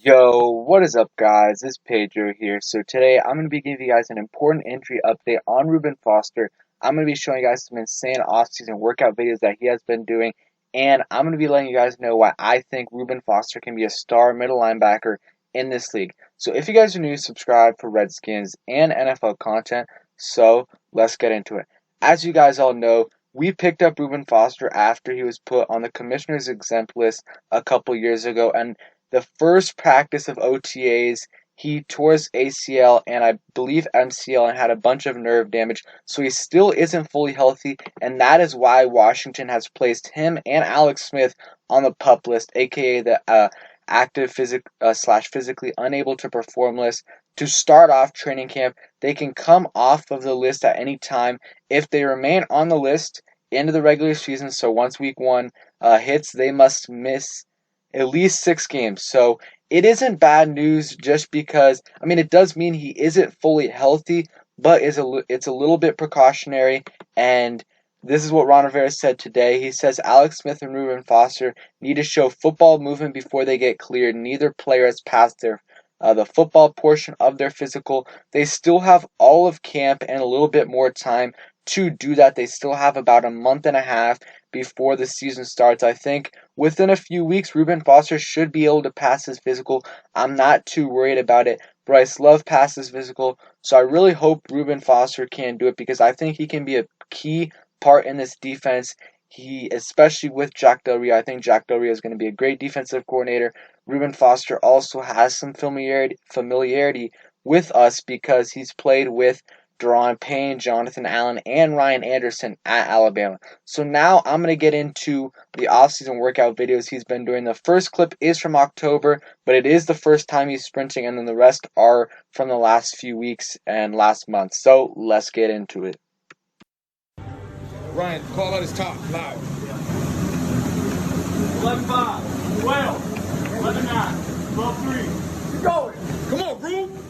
Yo, what is up, guys? It's Pedro here. So today I'm going to be giving you guys an important injury update on Reuben Foster. I'm going to be showing you guys some insane off-season workout videos that he has been doing, and I'm going to be letting you guys know why I think Reuben Foster can be a star middle linebacker in this league. So if you guys are new, subscribe for Redskins and NFL content. So let's get into it. As you guys all know, we picked up Reuben Foster after he was put on the commissioner's exempt list a couple years ago, and the first practice of OTAs, he tore his ACL and I believe MCL and had a bunch of nerve damage, so he still isn't fully healthy, and that is why Washington has placed him and Alex Smith on the PUP list, aka the active slash physically unable to perform list. To start off training camp, they can come off of the list at any time. If they remain on the list into the regular season, so once week one hits, they must miss at least 6 games. So it isn't bad news just because, I mean, it does mean he isn't fully healthy, but it's a little bit precautionary. And this is what Ron Rivera said today. He says Alex Smith and Reuben Foster need to show football movement before they get cleared. Neither player has passed the football portion of their physical. They still have all of camp and a little bit more time to do that. They still have about a month and a half before the season starts. I think within a few weeks, Reuben Foster should be able to pass his physical. I'm not too worried about it. Bryce Love passed his physical, so I really hope Reuben Foster can do it because I think he can be a key part in this defense. Especially with Jack Del Rio, I think Jack Del Rio is going to be a great defensive coordinator. Reuben Foster also has some familiarity with us because he's played with Daron Payne, Jonathan Allen, and Ryan Anderson at Alabama. So now I'm going to get into the offseason workout videos he's been doing. The first clip is from October, but it is the first time he's sprinting, and then the rest are from the last few weeks and last month. So let's get into it. Ryan, call out his top, loud. 11-5, 12, 11-9, 12-3. Keep going. Come on, Rube.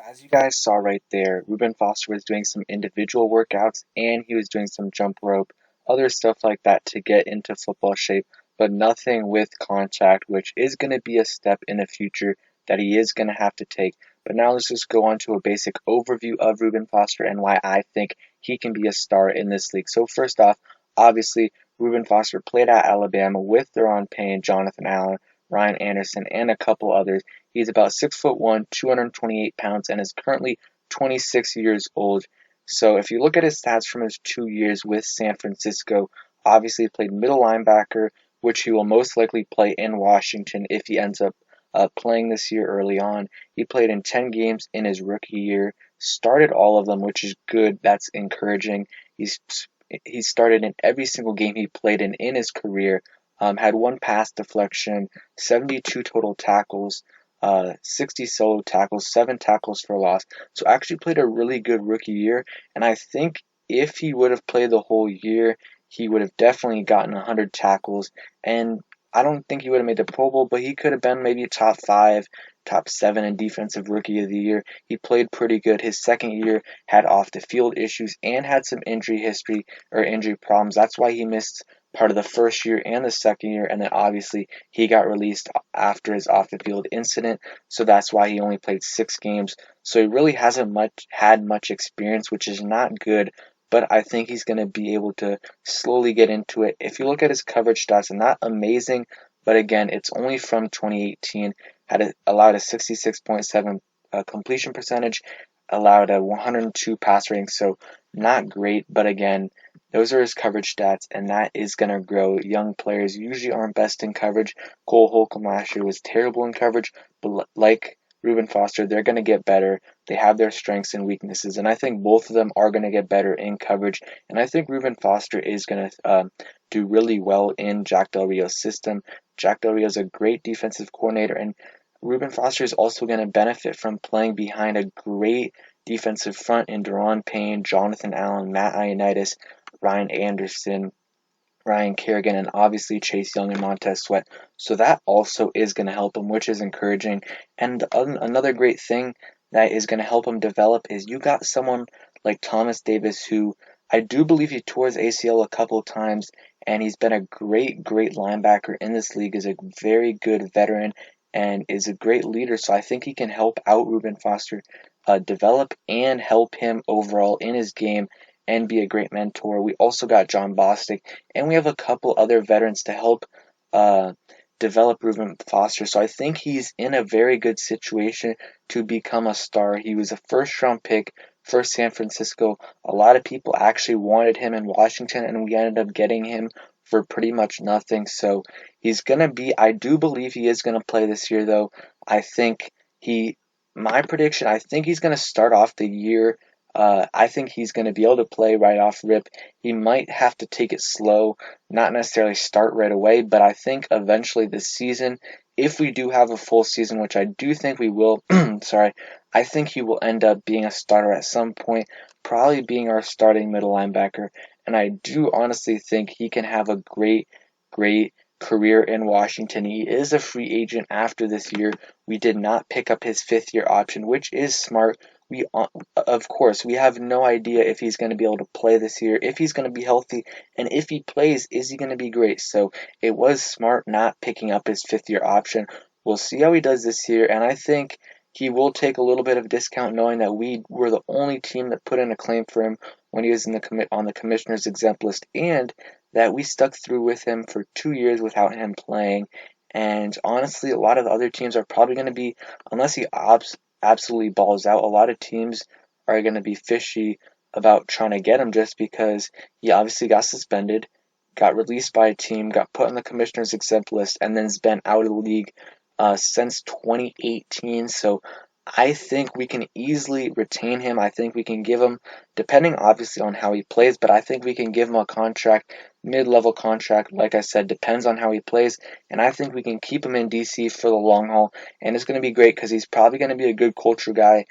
As you guys saw right there, Reuben Foster was doing some individual workouts and he was doing some jump rope, other stuff like that to get into football shape, but nothing with contact, which is going to be a step in the future that he is going to have to take. But now let's just go on to a basic overview of Reuben Foster and why I think he can be a star in this league. So first off, obviously, Reuben Foster played at Alabama with Daron Payne, Jonathan Allen, Ryan Anderson, and a couple others. He's about 6'1", 228 pounds, and is currently 26 years old. So if you look at his stats from his 2 years with San Francisco, obviously he played middle linebacker, which he will most likely play in Washington if he ends up playing this year early on. He played in 10 games in his rookie year, started all of them, which is good. That's encouraging. He started in every single game he played in his career. Had one pass deflection, 72 total tackles, 60 solo tackles, 7 tackles for loss. So actually played a really good rookie year, and I think if he would have played the whole year, he would have definitely gotten 100 tackles, and I don't think he would have made the Pro Bowl, but he could have been maybe top 5, top 7 in defensive rookie of the year. He played pretty good. His second year had off the field issues and had some injury history or injury problems. That's why he missed part of the first year and the second year, and then obviously he got released after his off the field incident, so that's why he only played 6 games. So he really hasn't had much experience, which is not good, but I think he's going to be able to slowly get into it. If you look at his coverage stats, not amazing, but again, it's only from 2018. Allowed a 66.7 completion percentage, allowed a 102 pass rating, so not great, but again, those are his coverage stats, and that is going to grow. Young players usually aren't best in coverage. Cole Holcomb last year was terrible in coverage, but like Reuben Foster, they're going to get better. They have their strengths and weaknesses, and I think both of them are going to get better in coverage. And I think Reuben Foster is going to do really well in Jack Del Rio's system. Jack Del Rio is a great defensive coordinator, and Reuben Foster is also going to benefit from playing behind a great defensive front in Daron Payne, Jonathan Allen, Matt Ioannidis, Ryan Anderson, Ryan Kerrigan, and obviously Chase Young and Montez Sweat. So that also is going to help him, which is encouraging. And another great thing that is going to help him develop is you got someone like Thomas Davis, who I do believe he tore his ACL a couple of times, and he's been a great linebacker in this league, is a very good veteran, and is a great leader. So I think he can help out Reuben Foster develop and help him overall in his game and be a great mentor. We also got John Bostic, and we have a couple other veterans to help develop Reuben Foster. So I think he's in a very good situation to become a star. He was a first-round pick for San Francisco. A lot of people actually wanted him in Washington, and we ended up getting him for pretty much nothing. So he's going to be, I do believe he is going to play this year, though. My prediction, I think he's going to start off the year. I think he's going to be able to play right off rip. He might have to take it slow, not necessarily start right away, but I think eventually this season, if we do have a full season, which I do think we will, sorry, I think he will end up being a starter at some point, probably being our starting middle linebacker, and I do honestly think he can have a great career in Washington. He is a free agent after this year. We did not pick up his 5th-year option, which is smart. Of course, we have no idea if he's going to be able to play this year, if he's going to be healthy, and if he plays, is he going to be great? So it was smart not picking up his 5th-year option. We'll see how he does this year, and I think he will take a little bit of a discount knowing that we were the only team that put in a claim for him when he was on the commissioner's exempt list, and that we stuck through with him for 2 years without him playing. And honestly, a lot of other teams are probably going to be, unless he absolutely balls out, a lot of teams are going to be fishy about trying to get him just because he obviously got suspended, got released by a team, got put on the commissioner's exempt list, and then has been out of the league since 2018. So I think we can easily retain him. I think we can give him, depending obviously on how he plays, but I think we can give him a contract, mid-level contract, like I said, depends on how he plays, and I think we can keep him in DC for the long haul, and it's going to be great because he's probably going to be a good culture guy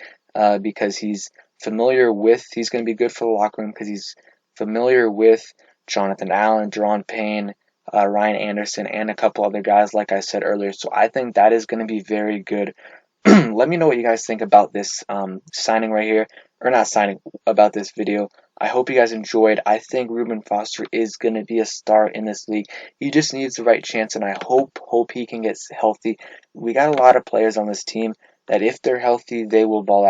because he's going to be good for the locker room because he's familiar with Jonathan Allen, Daron Payne, Ryan Anderson, and a couple other guys, like I said earlier, so I think that is going to be very good. Let me know what you guys think about this signing right here, or not signing, about this video. I hope you guys enjoyed. I think Reuben Foster is going to be a star in this league. He just needs the right chance, and I hope he can get healthy. We got a lot of players on this team that if they're healthy, they will ball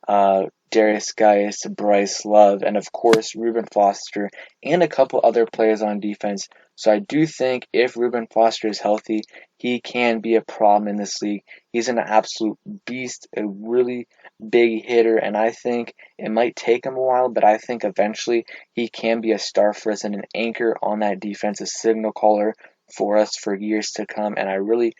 out. Darius Geis, Bryce Love, and of course Reuben Foster, and a couple other players on defense. So I do think if Reuben Foster is healthy, he can be a problem in this league. He's an absolute beast, a really big hitter, and I think it might take him a while, but I think eventually he can be a star for us and an anchor on that defense, a signal caller for us for years to come, and I really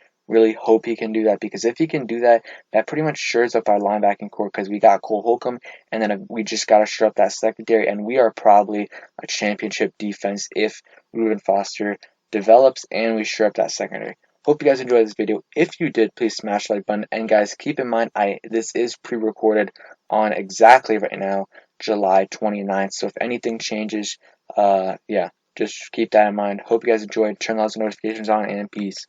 hope he can do that, because if he can do that, that pretty much shores up our linebacking core, because we got Cole Holcomb, and then we just got to shore up that secondary, and we are probably a championship defense if Reuben Foster develops and we shore up that secondary. Hope you guys enjoyed this video. If you did, please smash the like button. And guys, keep in mind, this is pre-recorded on exactly right now, July 29th. So if anything changes, yeah, just keep that in mind. Hope you guys enjoyed. Turn those notifications on, and peace.